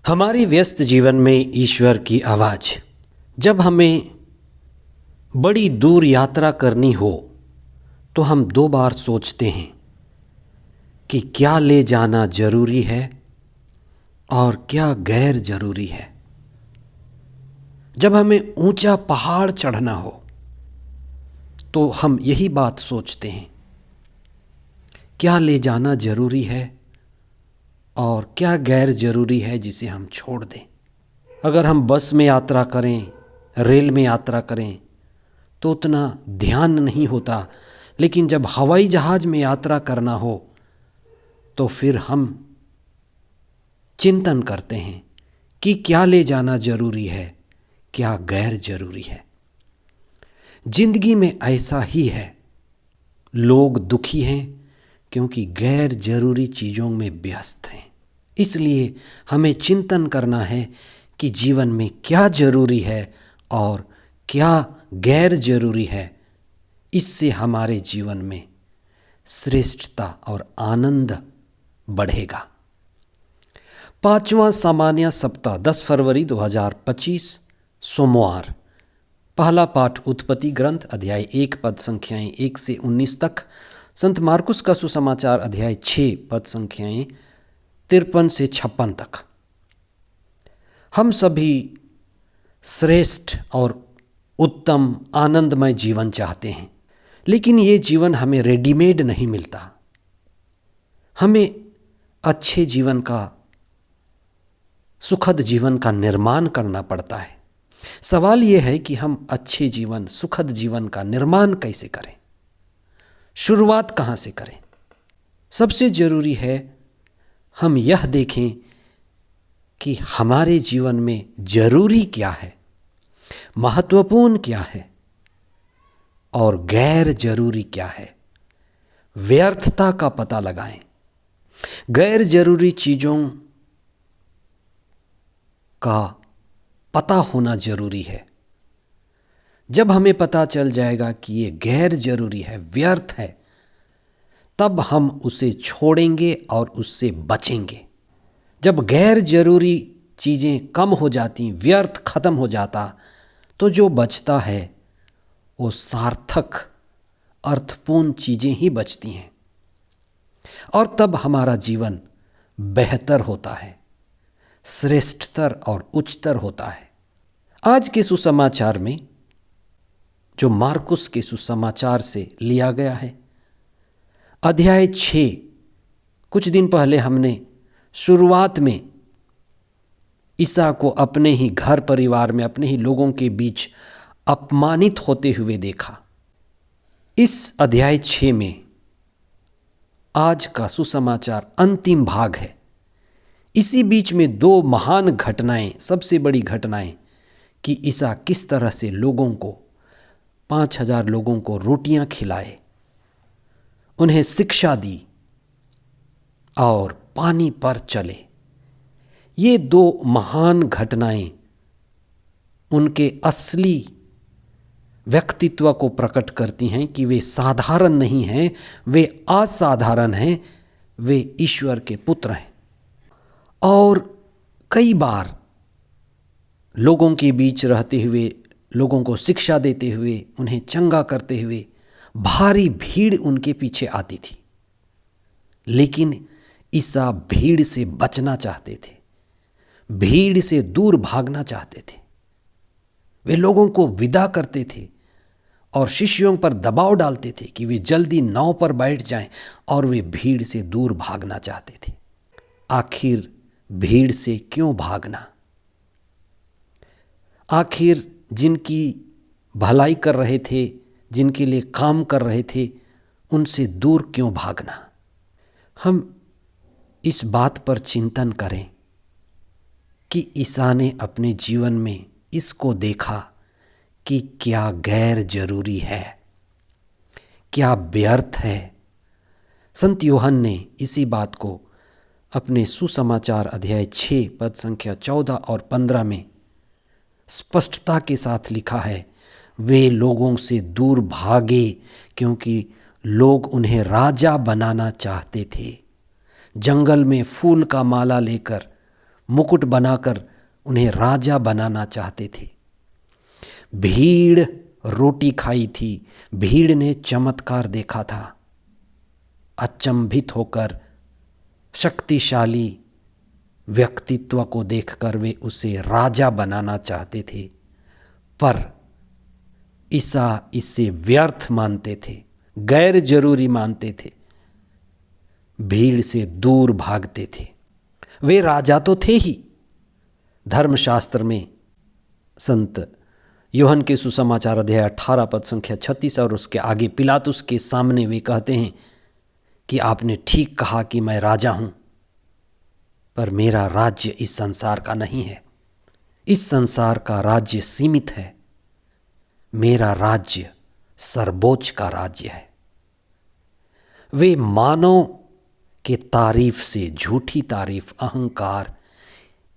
हमारे व्यस्त जीवन में ईश्वर की आवाज़। जब हमें बड़ी दूर यात्रा करनी हो तो हम दो बार सोचते हैं कि क्या ले जाना ज़रूरी है और क्या गैर ज़रूरी है। जब हमें ऊंचा पहाड़ चढ़ना हो तो हम यही बात सोचते हैं, क्या ले जाना ज़रूरी है और क्या गैर ज़रूरी है जिसे हम छोड़ दें। अगर हम बस में यात्रा करें, रेल में यात्रा करें तो उतना ध्यान नहीं होता, लेकिन जब हवाई जहाज़ में यात्रा करना हो तो फिर हम चिंतन करते हैं कि क्या ले जाना ज़रूरी है, क्या गैर ज़रूरी है। जिंदगी में ऐसा ही है। लोग दुखी हैं क्योंकि गैर ज़रूरी चीज़ों में व्यस्त हैं। इसलिए हमें चिंतन करना है कि जीवन में क्या ज़रूरी है और क्या गैर ज़रूरी है। इससे हमारे जीवन में श्रेष्ठता और आनंद बढ़ेगा। 5वां सामान्य सप्ताह 10 फरवरी 2025 सोमवार। पहला पाठ उत्पत्ति ग्रंथ अध्याय 1 पद संख्याएं 1 से 19 तक। संत मार्कुस का सुसमाचार अध्याय 6 पद संख्याएं 53 से 56 तक। हम सभी श्रेष्ठ और उत्तम आनंदमय जीवन चाहते हैं, लेकिन ये जीवन हमें रेडीमेड नहीं मिलता। हमें अच्छे जीवन का, सुखद जीवन का निर्माण करना पड़ता है। सवाल ये है कि हम अच्छे जीवन, सुखद जीवन का निर्माण कैसे करें, शुरुआत कहाँ से करें। सबसे ज़रूरी है हम यह देखें कि हमारे जीवन में ज़रूरी क्या है, महत्वपूर्ण क्या है और गैर ज़रूरी क्या है। व्यर्थता का पता लगाएं। गैर ज़रूरी चीज़ों का पता होना ज़रूरी है। जब हमें पता चल जाएगा कि ये गैर ज़रूरी है, व्यर्थ है, तब हम उसे छोड़ेंगे और उससे बचेंगे। जब गैर ज़रूरी चीज़ें कम हो जाती, व्यर्थ खत्म हो जाता, तो जो बचता है वो सार्थक, अर्थपूर्ण चीज़ें ही बचती हैं और तब हमारा जीवन बेहतर होता है, श्रेष्ठतर और उच्चतर होता है। आज के सुसमाचार में, जो मार्कुस के सुसमाचार से लिया गया है, अध्याय 6, कुछ दिन पहले हमने शुरुआत में ईसा को अपने ही घर परिवार में, अपने ही लोगों के बीच अपमानित होते हुए देखा। इस अध्याय 6 में आज का सुसमाचार अंतिम भाग है। इसी बीच में दो महान घटनाएं, सबसे बड़ी घटनाएं, कि ईसा किस तरह से लोगों को, 5000 लोगों को रोटियां खिलाए, उन्हें शिक्षा दी और पानी पर चले। ये दो महान घटनाएं उनके असली व्यक्तित्व को प्रकट करती हैं कि वे साधारण नहीं हैं, वे असाधारण हैं, वे ईश्वर के पुत्र हैं। और कई बार लोगों के बीच रहते हुए, लोगों को शिक्षा देते हुए, उन्हें चंगा करते हुए भारी भीड़ उनके पीछे आती थी, लेकिन ईसा भीड़ से बचना चाहते थे, भीड़ से दूर भागना चाहते थे। वे लोगों को विदा करते थे और शिष्यों पर दबाव डालते थे कि वे जल्दी नाव पर बैठ जाएं, और वे भीड़ से दूर भागना चाहते थे। आखिर भीड़ से क्यों भागना? आखिर जिनकी भलाई कर रहे थे, जिनके लिए काम कर रहे थे, उनसे दूर क्यों भागना? हम इस बात पर चिंतन करें कि ईसा ने अपने जीवन में इसको देखा कि क्या गैर जरूरी है, क्या व्यर्थ है। संत यूहन्ना ने इसी बात को अपने सुसमाचार अध्याय 6 पद संख्या 14 और 15 में स्पष्टता के साथ लिखा है। वे लोगों से दूर भागे क्योंकि लोग उन्हें राजा बनाना चाहते थे। जंगल में फूल का माला लेकर मुकुट बनाकर उन्हें राजा बनाना चाहते थे। भीड़ रोटी खाई थी, भीड़ ने चमत्कार देखा था। अचंभित होकर शक्तिशाली व्यक्तित्व को देखकर वे उसे राजा बनाना चाहते थे, पर ईसा इसे व्यर्थ मानते थे, गैर जरूरी मानते थे, भीड़ से दूर भागते थे। वे राजा तो थे ही। धर्मशास्त्र में संत यूहन्ना के सुसमाचार अध्याय 18 पद संख्या 36 और उसके आगे पिलातुस के सामने वे कहते हैं कि आपने ठीक कहा कि मैं राजा हूं, पर मेरा राज्य इस संसार का नहीं है। इस संसार का राज्य सीमित है, मेरा राज्य सर्वोच्च का राज्य है। वे मानव के तारीफ से झूठी तारीफ, अहंकार,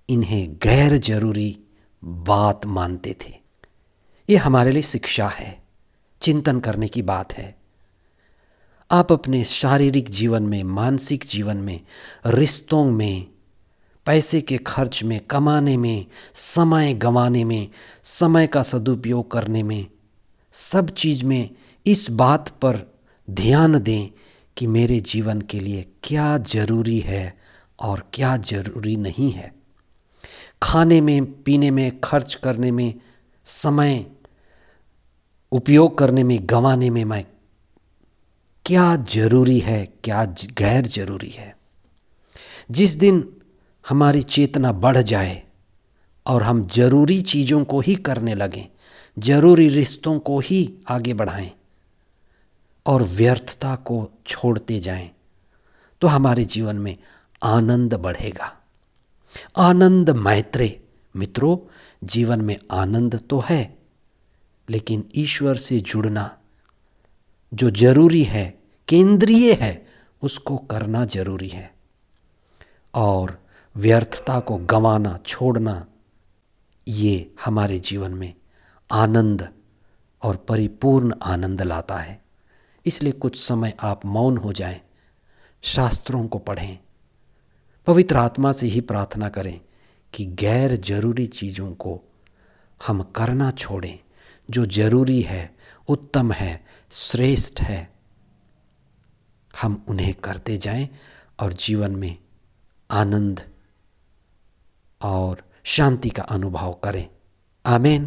इन्हें गैर जरूरी बात मानते थे। ये हमारे लिए शिक्षा है, चिंतन करने की बात है। आप अपने शारीरिक जीवन में, मानसिक जीवन में, रिश्तों में, पैसे के खर्च में, कमाने में, समय गंवाने में, समय का सदुपयोग करने में, सब चीज़ में इस बात पर ध्यान दें कि मेरे जीवन के लिए क्या जरूरी है और क्या जरूरी नहीं है। खाने में, पीने में, खर्च करने में, समय उपयोग करने में, गंवाने में मैं क्या जरूरी है, क्या गैर जरूरी है। जिस दिन हमारी चेतना बढ़ जाए और हम जरूरी चीज़ों को ही करने लगें, जरूरी रिश्तों को ही आगे बढ़ाएं और व्यर्थता को छोड़ते जाएं, तो हमारे जीवन में आनंद बढ़ेगा। आनंद मैत्रे। मित्रों, जीवन में आनंद तो है, लेकिन ईश्वर से जुड़ना जो जरूरी है, केंद्रीय है, उसको करना जरूरी है। और व्यर्थता को गंवाना, छोड़ना, ये हमारे जीवन में आनंद और परिपूर्ण आनंद लाता है। इसलिए कुछ समय आप मौन हो जाएं, शास्त्रों को पढ़ें, पवित्र आत्मा से ही प्रार्थना करें कि गैर जरूरी चीज़ों को हम करना छोड़ें। जो जरूरी है, उत्तम है, श्रेष्ठ है, हम उन्हें करते जाएं और जीवन में आनंद और शांति का अनुभव करें। आमीन।